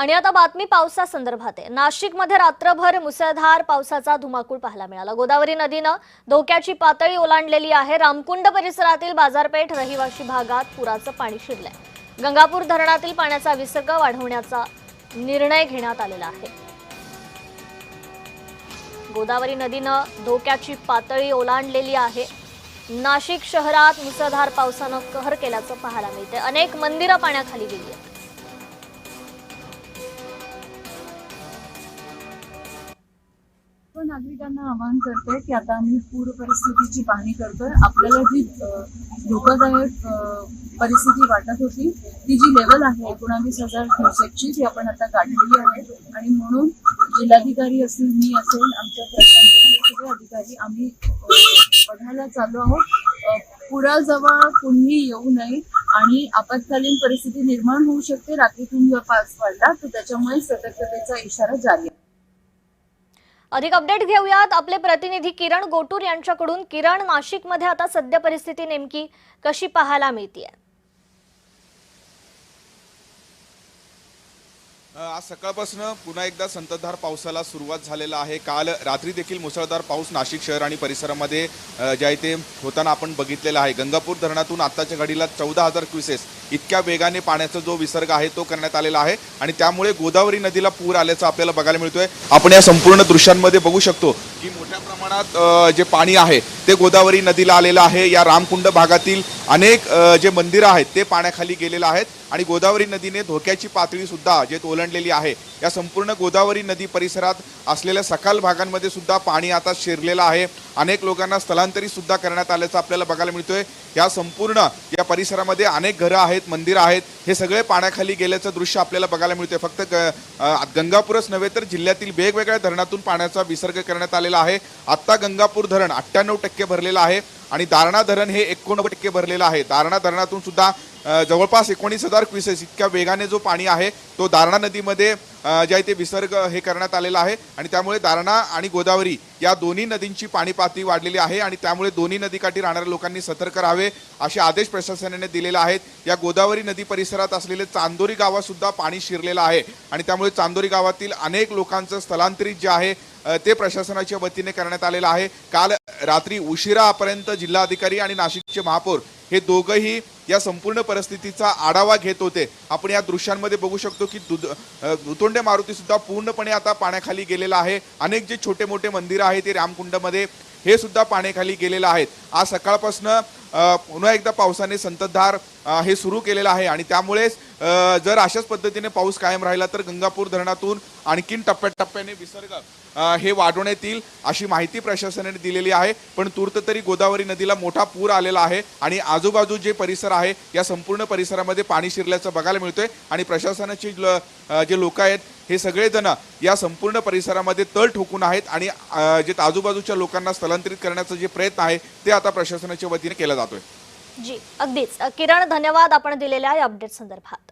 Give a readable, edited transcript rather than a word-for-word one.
आणि आता बातमी पावसासंदर्भात आहे। नाशिकमध्ये रात्रभर मुसळधार पावसाचा धुमाकूळ पाहायला मिळाला। गोदावरी नदीनं धोक्याची पातळी ओलांडलेली आहे। रामकुंड परिसरातील बाजारपेठ रहिवासी भागात पुराचं पाणी शिरलंय। गंगापूर धरणातील पाण्याचा विसर्ग वाढवण्याचा निर्णय घेण्यात आलेला आहे। गोदावरी नदीनं धोक्याची पातळी ओलांडलेली आहे। नाशिक शहरात मुसळधार पावसानं कहर केल्याचं पाहायला मिळते। अनेक मंदिरं पाण्याखाली गेली आहेत। नागरिकांना आवाहन करते की आता आम्ही पूर परिस्थितीची पाहणी करतोय। आपल्याला जी धोकादायक परिस्थिती वाटत होती ती जी लेवल आहे 19,000 क्युसेकची ती आपण आता गाठलेली आहे आणि म्हणून जिल्हाधिकारी असतील, मी असेल, आमच्या प्रशासनाचे सगळे अधिकारी आम्ही बघायला चालू आहोत। पुराजवळ कुणीही येऊ नये आणि आपत्कालीन परिस्थिती निर्माण होऊ शकते। रात्रीतून जर पाऊस पडला तर त्याच्यामुळे सतर्कतेचा इशारा जारी आहे। अधिक अपडेट घेऊयात आपले प्रतिनिधी किरण गोटूर यांच्याकडून। किरण, नाशिकमध्ये आता सध्या परिस्थिती नेमकी कशी पाहायला मिळते? आज सकाळपासून पुन्हा एकदा संततधार पावसाला सुरुवात झालेला आहे। काल रात्री देखील मुसळधार पाऊस नाशिक शहर आणि परिसरामध्ये ज्या इथे होताना आपण बघितलेला आहे। गंगापूर धरणातून आताच्या घडीला 14,000 क्युसेस इतक्या वेगाने पाण्याचा जो विसर्ग आहे तो करण्यात आलेला आहे आणि त्यामुळे गोदावरी नदीला पूर आल्याचं आपल्याला बघायला मिळतोय। आपण या संपूर्ण दृश्यांमध्ये बघू शकतो की मोठ्या प्रमाणात जे पाणी आहे ते गोदावरी नदीला आलेलं आहे। या रामकुंड भागातील अनेक जे मंदिरं आहेत ते पाण्याखाली गेलेले आहेत आणि गोदावरी नदीने धोक्याची पातळी सुद्धा जे ओलांडलेली आहे। या संपूर्ण गोदावरी नदी परिसरात असलेल्या सखल भागांमध्ये सुद्धा पाणी आता शिरलेलं आहे। अनेक लोकांना स्थलांतरित सुद्धा करण्यात आल्याचं आपल्याला बघायला मिळतोय। या संपूर्ण या परिसरामध्ये अनेक घरं आहेत, मंदिरं आहेत, हे सगळे पाण्याखाली गेल्याचं दृश्य आपल्याला बघायला मिळतोय। फक्त गंगापूरच नव्हे तर जिल्ह्यातील वेगवेगळ्या धरणातून पाण्याचा विसर्ग करण्यात आलेला आहे। आता गंगापूर धरण 98% भरलेलं आहे आणि दारणा धरण हे 89% भरलेलं आहे। दारणा धरणातून सुद्धा जवळपास 19,000 क्युसेस इतक्या वेगाने जो पाणी आहे तो दारणा नदीमध्ये ज्या इथे विसर्ग हे करण्यात आलेला आहे आणि त्यामुळे दारणा आणि गोदावरी या दोन्ही नदींची पाणी पातळी वाढलेली आहे आणि त्यामुळे दोन्ही नदीकाठी राहणाऱ्या लोकांनी सतर्क राहावे असे आदेश प्रशासनाने दिलेले आहेत। या गोदावरी नदी परिसरात असलेले चांदोरी गावात सुद्धा पाणी शिरलेलं आहे आणि त्यामुळे चांदोरी गावातील अनेक लोकांचं स्थलांतरित जे आहे ते प्रशासनाच्या वतीने करण्यात आलेलं आहे। काल रात्री उशिरापर्यंत जिल्हाधिकारी आणि नाशिकचे महापौर हे दोघंही या संपूर्ण परिस्थितीचा आढावा घेत होते। आपण या दृश्यांमध्ये बघू शकतो की दुतोंडे मारुती सुद्धा पूर्णपणे आता पाण्याखाली गेलेला आहे। अनेक जे छोटे मोठे मंदिरं आहेत ते रामकुंडमध्ये हे सुद्धा पाण्याखाली गेलेलं आहेत। आज सकाळपासून पुन्हा एकदा पावसाने संततधार हे सुरू केलेलं आहे आणि त्यामुळे जर अशाच पद्धतीने पाऊस कायम राहिला तर गंगापूर धरणातून आणखीन टप्प्याटप्प्याने विसर्ग हे वाढवण्यात येईल अशी माहिती प्रशासनाने दिलेली आहे। पण तूर्त तरी गोदावरी नदीला मोठा पूर आलेला आहे आणि आजूबाजू जे परिसर आहे या संपूर्ण परिसरामध्ये पाणी शिरल्याचं बघायला मिळतोय आणि प्रशासनाचे जे लोक आहेत हे सगळेजण या संपूर्ण परिसरामध्ये तळ ठोकून आहेत आणि जे आजूबाजूच्या लोकांना स्थलांतरित करण्याचा जे प्रयत्न आहे ते आता प्रशासनाच्या वतीने केला जातोय। जी, अगदीच किरण, धन्यवाद आपण दिलेल्या या अपडेट संदर्भात।